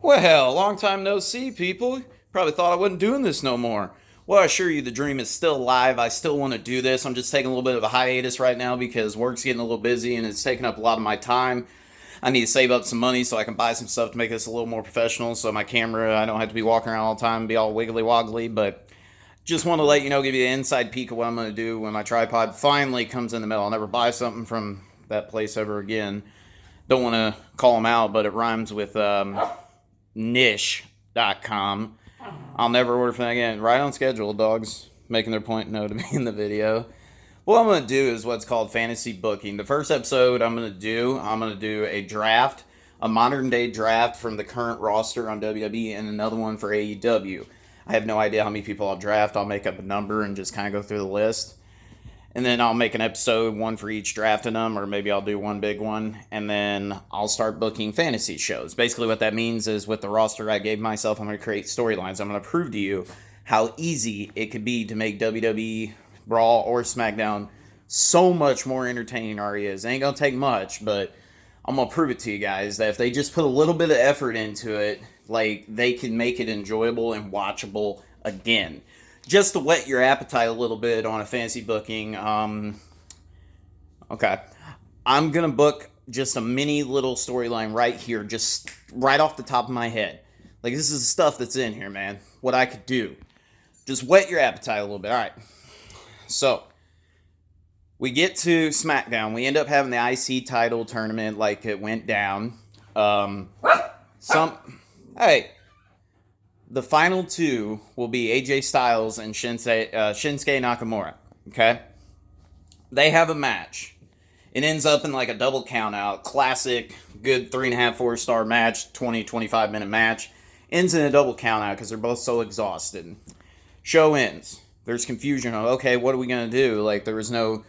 Well, long time no see, people. Probably thought I wasn't doing this no more. Well, I assure you the dream is still alive. I still want to do this. I'm just taking a little bit of a hiatus right now because work's getting a little busy and it's taking up a lot of my time. I need to save up some money so I can buy some stuff to make this a little more professional so my camera, I don't have to be walking around all the time and be all wiggly woggly. But just want to let you know, give you an inside peek of what I'm going to do when my tripod finally comes in the mail. I'll never buy something from that place ever again. Don't want to call them out, but it rhymes with niche.com. I'll never order from that again. Right on schedule, dogs making their point no to me in the video. What I'm going to do is what's called fantasy booking. The first episode I'm going to do a draft, a modern day draft from the current roster on WWE and another one for AEW. I have no idea how many people I'll draft. I'll make up a number and just kind of go through the list. And then I'll make an episode, one for each drafting them, or maybe I'll do one big one. And then I'll start booking fantasy shows. Basically what that means is with the roster I gave myself, I'm going to create storylines. I'm going to prove to you how easy it could be to make WWE, Raw, or SmackDown so much more entertaining already is. It ain't going to take much, but I'm going to prove it to you guys that if they just put a little bit of effort into it, like, they can make it enjoyable and watchable again. Just to whet your appetite a little bit on a fantasy booking, okay, I'm going to book just a mini little storyline right here, just right off the top of my head. Like, this is the stuff that's in here, man. What I could do. Just whet your appetite a little bit. All right. So, we get to SmackDown. We end up having the IC title tournament, like, it went down. Hey. The final two will be AJ Styles and Shinsuke Nakamura, okay? They have a match. It ends up in like a double count-out. Classic, good 3.5, 4-star match, 20, 25-minute match. Ends in a double count-out because they're both so exhausted. Show ends. There's confusion on, okay, what are we going to do? Like, there was no,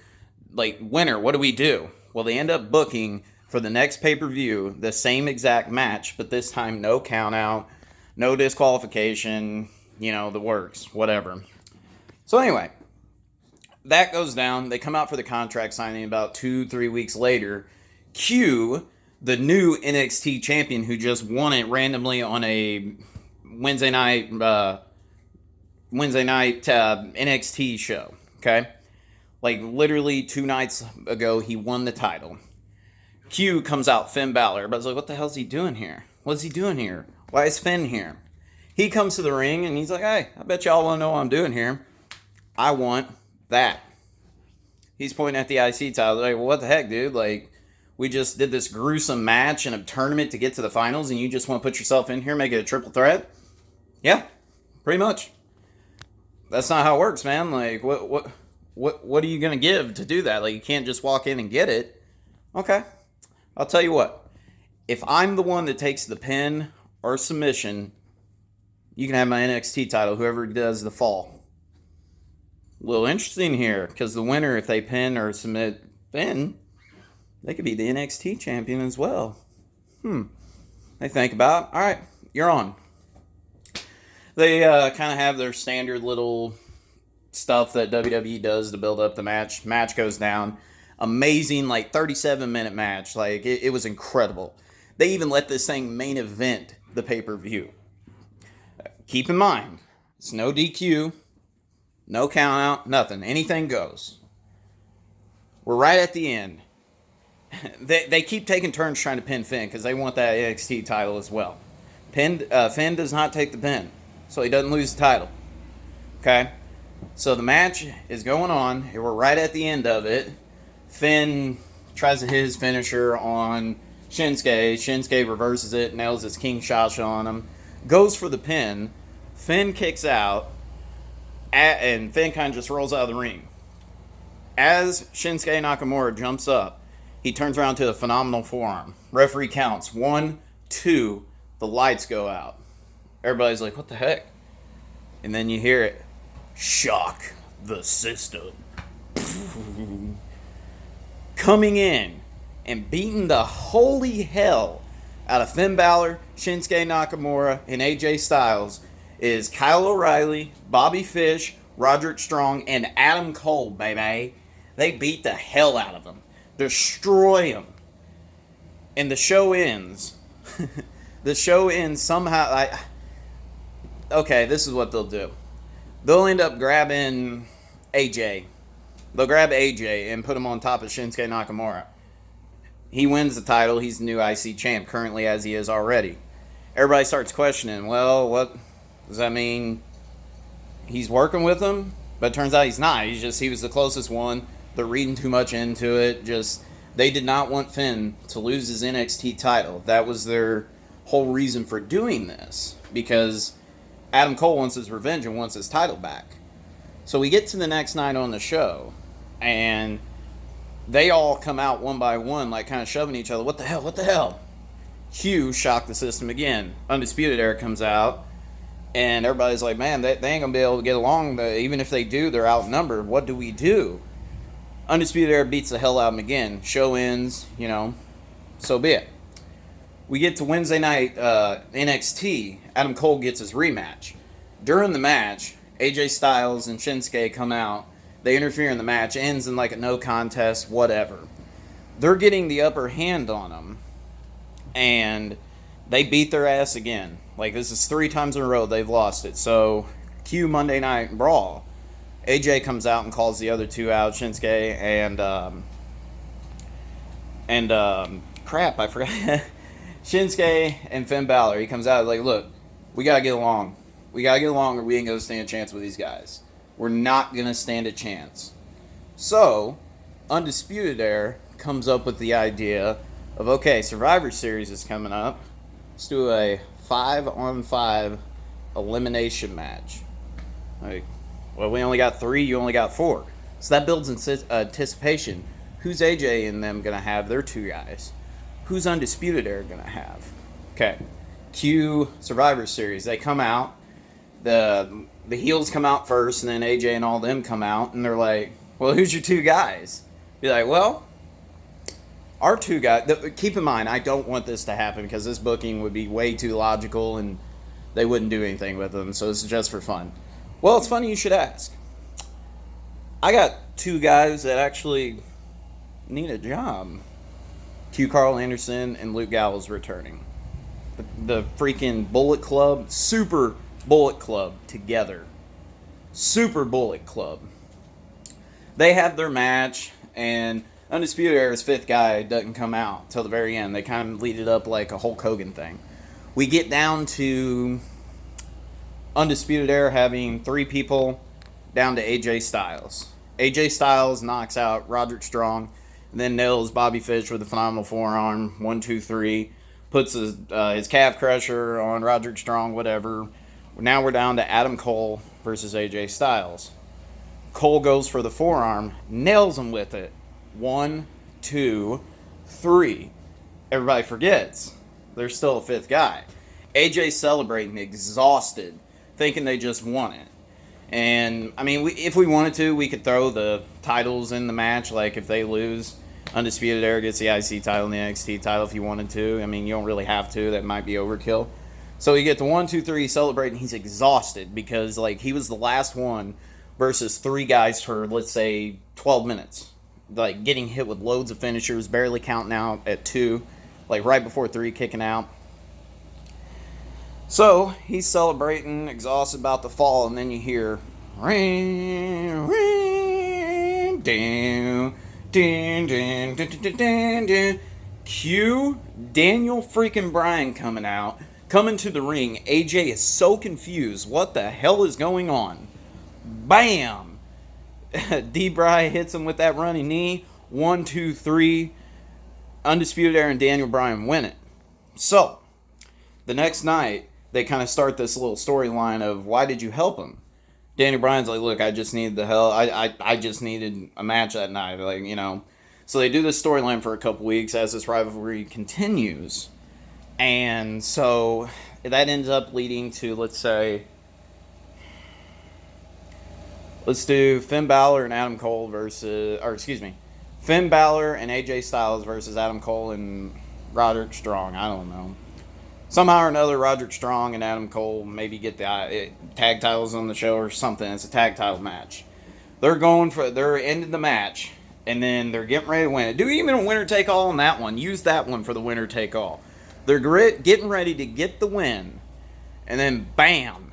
like, winner. What do we do? Well, they end up booking for the next pay-per-view the same exact match, but this time no count-out. No disqualification, the works, whatever. So anyway, that goes down. They come out for the contract signing about 2-3 weeks later. Q, the new NXT champion who just won it randomly on a Wednesday night NXT show, okay? Like literally 2 nights ago, he won the title. Q comes out, Finn Balor. Everybody's like, what the hell's he doing here? What's he doing here? Why is Finn here? He comes to the ring and he's like, hey, I bet y'all want to know what I'm doing here. I want that. He's pointing at the IC title. Like, well, what the heck, dude? Like, we just did this gruesome match in a tournament to get to the finals and you just want to put yourself in here, make it a triple threat? Yeah, pretty much. That's not how it works, man. Like, what are you going to give to do that? Like, you can't just walk in and get it. Okay. I'll tell you what. If I'm the one that takes the pin or submission, you can have my NXT title, whoever does the fall. A little interesting here, because the winner, if they pin or submit Finn, they could be the NXT champion as well. They think about, all right, you're on. They kind of have their standard little stuff that WWE does to build up the match. Match goes down. Amazing, like 37-minute match. Like, it was incredible. They even let this thing main event the pay-per-view. Keep in mind, it's no DQ, no count out, nothing. Anything goes. We're right at the end. They keep taking turns trying to pin Finn because they want that NXT title as well. Finn does not take the pin, so he doesn't lose the title. Okay? So the match is going on. We're right at the end of it. Finn tries to hit his finisher on Shinsuke. Shinsuke reverses it, nails his King Shasha on him. Goes for the pin. Finn kicks out. And Finn kind of just rolls out of the ring. As Shinsuke Nakamura jumps up, he turns around to a phenomenal forearm. Referee counts. 1, 2. The lights go out. Everybody's like, what the heck? And then you hear it. Shock the system. Coming in and beating the holy hell out of Finn Balor, Shinsuke Nakamura, and AJ Styles is Kyle O'Reilly, Bobby Fish, Roderick Strong, and Adam Cole, baby. They beat the hell out of him. Destroy him. And the show ends. The show ends somehow. Okay, this is what they'll do. They'll end up grabbing AJ. They'll grab AJ and put him on top of Shinsuke Nakamura. He wins the title. He's the new IC champ, currently as he is already. Everybody starts questioning, well, what does that mean? He's working with him? But it turns out he's not. He was the closest one. They're reading too much into it. They did not want Finn to lose his NXT title. That was their whole reason for doing this. Because Adam Cole wants his revenge and wants his title back. So we get to the next night on the show, and they all come out one by one, like kind of shoving each other. What the hell? What the hell? Q shocked the system again. Undisputed Era comes out, and everybody's like, man, they ain't going to be able to get along. Even if they do, they're outnumbered. What do we do? Undisputed Era beats the hell out of them again. Show ends, so be it. We get to Wednesday night NXT. Adam Cole gets his rematch. During the match, AJ Styles and Shinsuke come out. They interfere in the match. Ends in like a no contest, whatever. They're getting the upper hand on them. And they beat their ass again. Like, this is 3 times in a row they've lost it. So, Q Monday Night Brawl. AJ comes out and calls the other 2 out, Shinsuke and crap, I forgot. Shinsuke and Finn Balor. He comes out like, look, we got to get along. We got to get along or we ain't going to stand a chance with these guys. We're not going to stand a chance. So, Undisputed Era comes up with the idea of, okay, Survivor Series is coming up. Let's do a 5-on-5 elimination match. Like, well, we only got 3, you only got 4. So that builds anticipation. Who's AJ and them going to have? Their 2 guys. Who's Undisputed Era going to have? Okay. Q Survivor Series. They come out. The heels come out first, and then AJ and all them come out, and they're like, well, who's your 2 guys? Be like, well, our 2 guys... Keep in mind, I don't want this to happen, because this booking would be way too logical, and they wouldn't do anything with them, so this is just for fun. Well, it's funny you should ask. I got 2 guys that actually need a job. Q Carl Anderson and Luke Gallows returning. The freaking Bullet Club, Super Bullet Club together. Super Bullet Club. They have their match, and Undisputed Era's 5th guy doesn't come out till the very end. They kind of lead it up like a Hulk Hogan thing. We get down to Undisputed Era having 3 people down to AJ Styles. AJ Styles knocks out Roderick Strong, and then nails Bobby Fish with a phenomenal forearm. 1, 2, 3. Puts his calf crusher on Roderick Strong, whatever. Now we're down to Adam Cole versus AJ Styles. Cole goes for the forearm, nails him with it. 1, 2, 3. Everybody forgets. There's still a 5th guy. AJ celebrating, exhausted, thinking they just won it. And, I mean, if we wanted to, we could throw the titles in the match. Like, if they lose, Undisputed Era gets the IC title and the NXT title if you wanted to. I mean, you don't really have to. That might be overkill. So you get the 1, 2, 3 celebrating. He's exhausted because, like, he was the last one versus 3 guys for, let's say, 12 minutes. Like, getting hit with loads of finishers, barely counting out at 2. Like, right before 3, kicking out. So, he's celebrating, exhausted, about to fall, and then you hear... Ring, ring, down, dun, dun, dun, dun, dun, dun. Cue Daniel freaking Bryan coming to the ring. AJ is so confused. What the hell is going on? Bam! D-Bry hits him with that running knee. 1, 2, 3. Undisputed Era and Daniel Bryan win it. So, the next night, they kind of start this little storyline of, why did you help him? Daniel Bryan's like, look, I just needed the help. I just needed a match that night. Like, So they do this storyline for a couple weeks as this rivalry continues. And so that ends up leading to, let's do Finn Balor and Adam Cole Finn Balor and AJ Styles versus Adam Cole and Roderick Strong. I don't know. Somehow or another, Roderick Strong and Adam Cole maybe get the tag titles on the show or something. It's a tag title match. They're ending the match, and then they're getting ready to win it. Do even a winner take all on that one. Use that one for the winner take all. They're getting ready to get the win. And then, bam,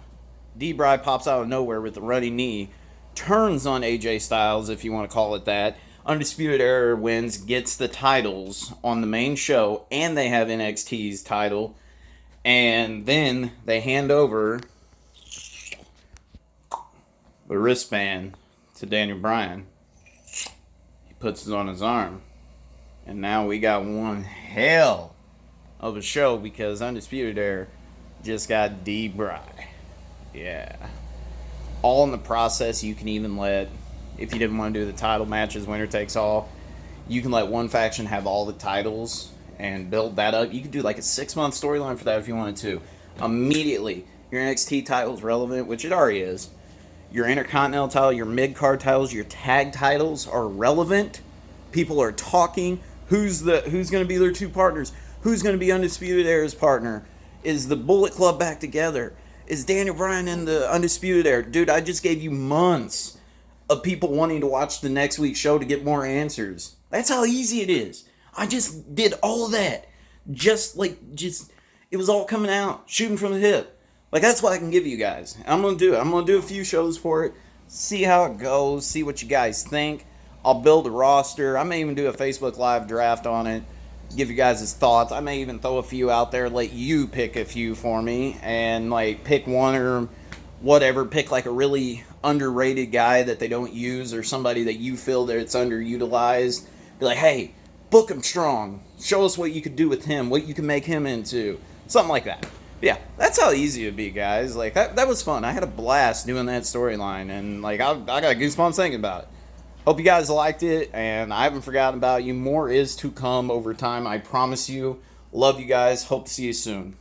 D-Bry pops out of nowhere with the running knee, turns on AJ Styles, if you want to call it that. Undisputed Era wins, gets the titles on the main show, and they have NXT's title. And then they hand over the wristband to Daniel Bryan. He puts it on his arm. And now we got one hell of a show because Undisputed Era just got D-Bry. Yeah. All in the process, you can even let, if you didn't want to do the title matches, winner takes all, you can let one faction have all the titles and build that up. You could do like a 6-month storyline for that if you wanted to. Immediately, your NXT title is relevant, which it already is. Your Intercontinental title, your mid-card titles, your tag titles are relevant. People are talking. Who's going to be their two partners? Who's going to be Undisputed Era's partner? Is the Bullet Club back together? Is Daniel Bryan in the Undisputed Era? Dude, I just gave you months of people wanting to watch the next week's show to get more answers. That's how easy it is. I just did all of that. It was all coming out, shooting from the hip. Like, that's what I can give you guys. I'm going to do it. I'm going to do a few shows for it, see how it goes, see what you guys think. I'll build a roster. I may even do a Facebook Live draft on it, give you guys his thoughts. I may even throw a few out there, let you pick a few for me, and, like, pick one or whatever. Pick, like, a really underrated guy that they don't use or somebody that you feel that it's underutilized. Be like, hey, book him strong. Show us what you could do with him, what you can make him into. Something like that. Yeah, that's how easy it'd be, guys. Like, that was fun. I had a blast doing that storyline, and, like, I got goosebumps thinking about it. Hope you guys liked it, and I haven't forgotten about you. More is to come over time, I promise you. Love you guys. Hope to see you soon.